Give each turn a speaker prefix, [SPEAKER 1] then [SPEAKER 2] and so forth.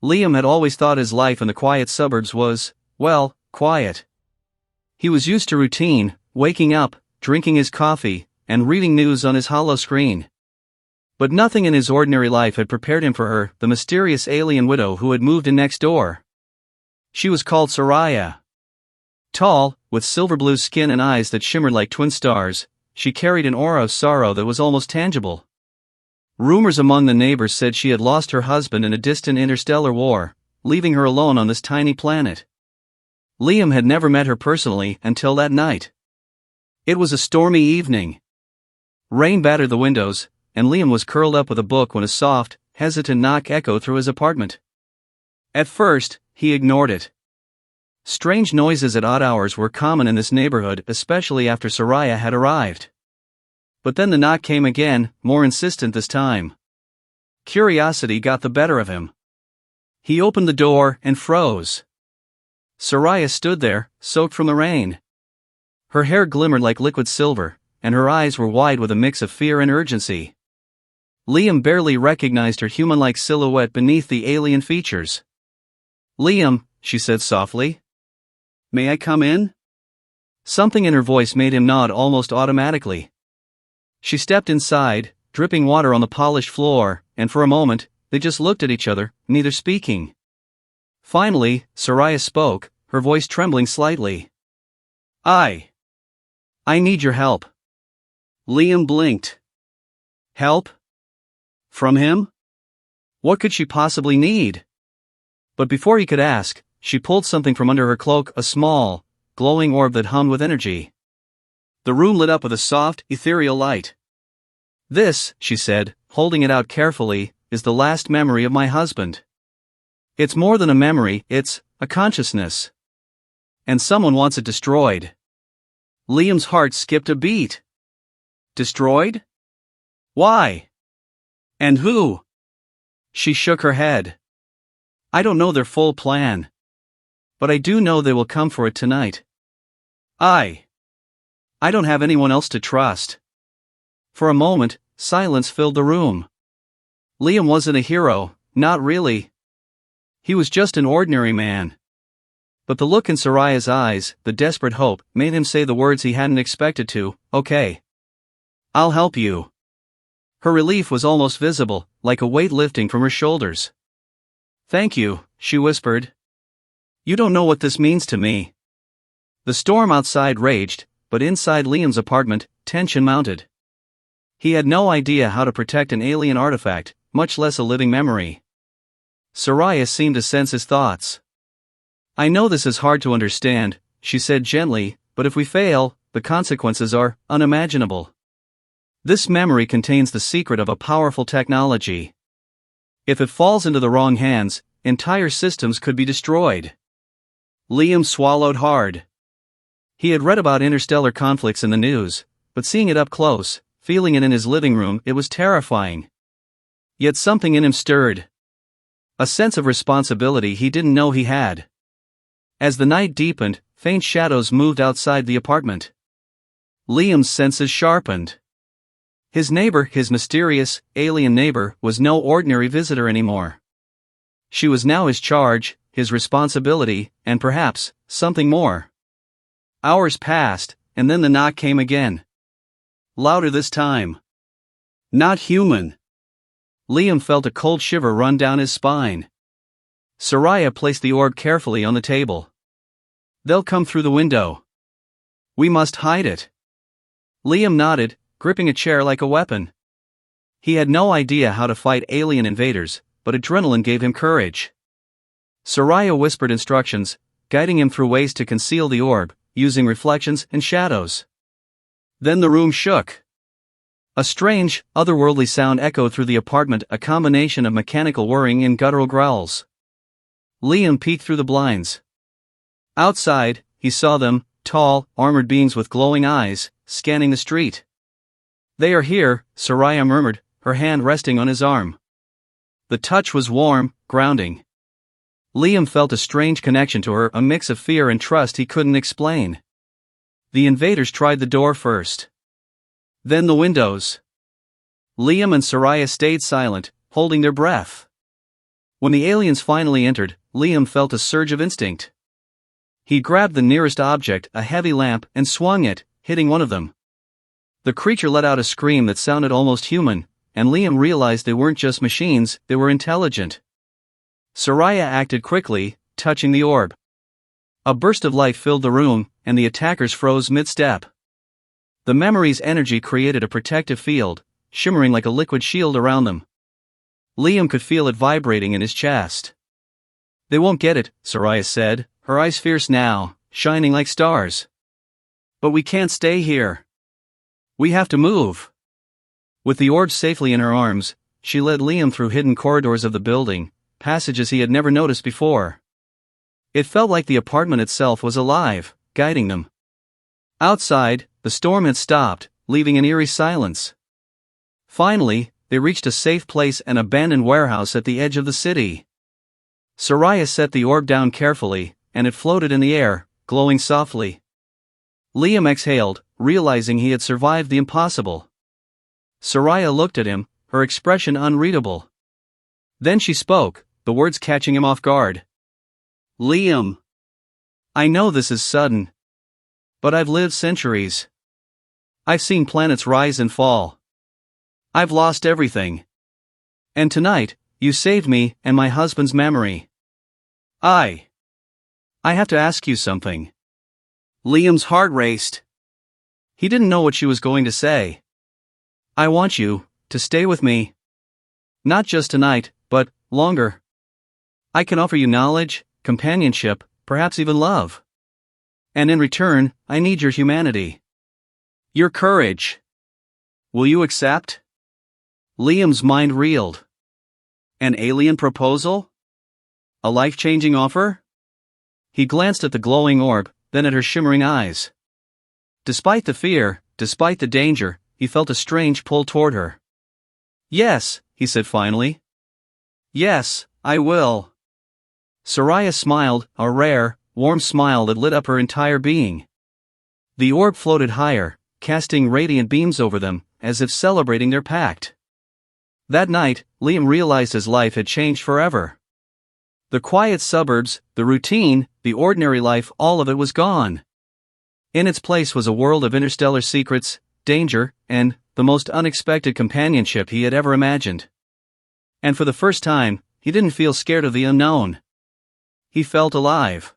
[SPEAKER 1] Liam had always thought his life in the quiet suburbs was, well, quiet. He was used to routine, waking up, drinking his coffee, and reading news on his hollow screen. But nothing in his ordinary life had prepared him for her, the mysterious alien widow who had moved in next door. She was called Soraya. Tall, with silver blue skin and eyes that shimmered like twin stars, she carried an aura of sorrow that was almost tangible. Rumors among the neighbors said she had lost her husband in a distant interstellar war, leaving her alone on this tiny planet. Liam had never met her personally until that night. It was a stormy evening. Rain battered the windows, and Liam was curled up with a book when a soft, hesitant knock echoed through his apartment. At first, he ignored it. Strange noises at odd hours were common in this neighborhood, especially after Soraya had arrived. But then the knock came again, more insistent this time. Curiosity got the better of him. He opened the door and froze. Soraya stood there, soaked from the rain. Her hair glimmered like liquid silver, and her eyes were wide with a mix of fear and urgency. Liam barely recognized her human-like silhouette beneath the alien features. "Liam," she said softly. "May I come in?" Something in her voice made him nod almost automatically. She stepped inside, dripping water on the polished floor, and for a moment, they just looked at each other, neither speaking. Finally, Soraya spoke, her voice trembling slightly. I need your help." Liam blinked. Help? From him? What could she possibly need? But before he could ask, she pulled something from under her cloak, a small, glowing orb that hummed with energy. The room lit up with a soft, ethereal light. "This," she said, holding it out carefully, "is the last memory of my husband. It's more than a memory, it's a consciousness. And someone wants it destroyed." Liam's heart skipped a beat. Destroyed? Why? And who? She shook her head. "I don't know their full plan. But I do know they will come for it tonight. I don't have anyone else to trust." For a moment, silence filled the room. Liam wasn't a hero, not really. He was just an ordinary man. But the look in Soraya's eyes, the desperate hope, made him say the words he hadn't expected to. "Okay. I'll help you." Her relief was almost visible, like a weight lifting from her shoulders. "Thank you," she whispered. "You don't know what this means to me." The storm outside raged, but inside Liam's apartment, tension mounted. He had no idea how to protect an alien artifact, much less a living memory. Soraya seemed to sense his thoughts. "I know this is hard to understand," she said gently, "but if we fail, the consequences are unimaginable. This memory contains the secret of a powerful technology. If it falls into the wrong hands, entire systems could be destroyed." Liam swallowed hard. He had read about interstellar conflicts in the news, but seeing it up close, feeling it in his living room, it was terrifying. Yet something in him stirred. A sense of responsibility he didn't know he had. As the night deepened, faint shadows moved outside the apartment. Liam's senses sharpened. His neighbor, his mysterious, alien neighbor, was no ordinary visitor anymore. She was now his charge, his responsibility, and perhaps, something more. Hours passed, and then the knock came again. Louder this time. Not human. Liam felt a cold shiver run down his spine. Soraya placed the orb carefully on the table. "They'll come through the window. We must hide it." Liam nodded, gripping a chair like a weapon. He had no idea how to fight alien invaders, but adrenaline gave him courage. Soraya whispered instructions, guiding him through ways to conceal the orb, using reflections and shadows. Then the room shook. A strange, otherworldly sound echoed through the apartment, a combination of mechanical whirring and guttural growls. Liam peeked through the blinds. Outside, he saw them, tall, armored beings with glowing eyes, scanning the street. "They are here," Soraya murmured, her hand resting on his arm. The touch was warm, grounding. Liam felt a strange connection to her, a mix of fear and trust he couldn't explain. The invaders tried the door first. Then the windows. Liam and Soraya stayed silent, holding their breath. When the aliens finally entered, Liam felt a surge of instinct. He grabbed the nearest object, a heavy lamp, and swung it, hitting one of them. The creature let out a scream that sounded almost human, and Liam realized they weren't just machines, they were intelligent. Soraya acted quickly, touching the orb. A burst of light filled the room, and the attackers froze mid-step. The memory's energy created a protective field, shimmering like a liquid shield around them. Liam could feel it vibrating in his chest. "They won't get it," Soraya said, her eyes fierce now, shining like stars. "But we can't stay here. We have to move." With the orb safely in her arms, she led Liam through hidden corridors of the building, passages he had never noticed before. It felt like the apartment itself was alive, guiding them. Outside, the storm had stopped, leaving an eerie silence. Finally, they reached a safe place, an abandoned warehouse at the edge of the city. Soraya set the orb down carefully, and it floated in the air, glowing softly. Liam exhaled, realizing he had survived the impossible. Soraya looked at him, her expression unreadable. Then she spoke, the words catching him off guard. "Liam, I know this is sudden. But I've lived centuries. I've seen planets rise and fall. I've lost everything. And tonight, you saved me and my husband's memory. I have to ask you something." Liam's heart raced. He didn't know what she was going to say. "I want you to stay with me. Not just tonight, but longer. I can offer you knowledge, companionship, perhaps even love. And in return, I need your humanity. Your courage. Will you accept?" Liam's mind reeled. An alien proposal? A life-changing offer? He glanced at the glowing orb, then at her shimmering eyes. Despite the fear, despite the danger, he felt a strange pull toward her. "Yes," he said finally. "Yes, I will." Soraya smiled, a rare, warm smile that lit up her entire being. The orb floated higher, casting radiant beams over them, as if celebrating their pact. That night, Liam realized his life had changed forever. The quiet suburbs, the routine, the ordinary life, all of it was gone. In its place was a world of interstellar secrets, danger, and the most unexpected companionship he had ever imagined. And for the first time, he didn't feel scared of the unknown. He felt alive.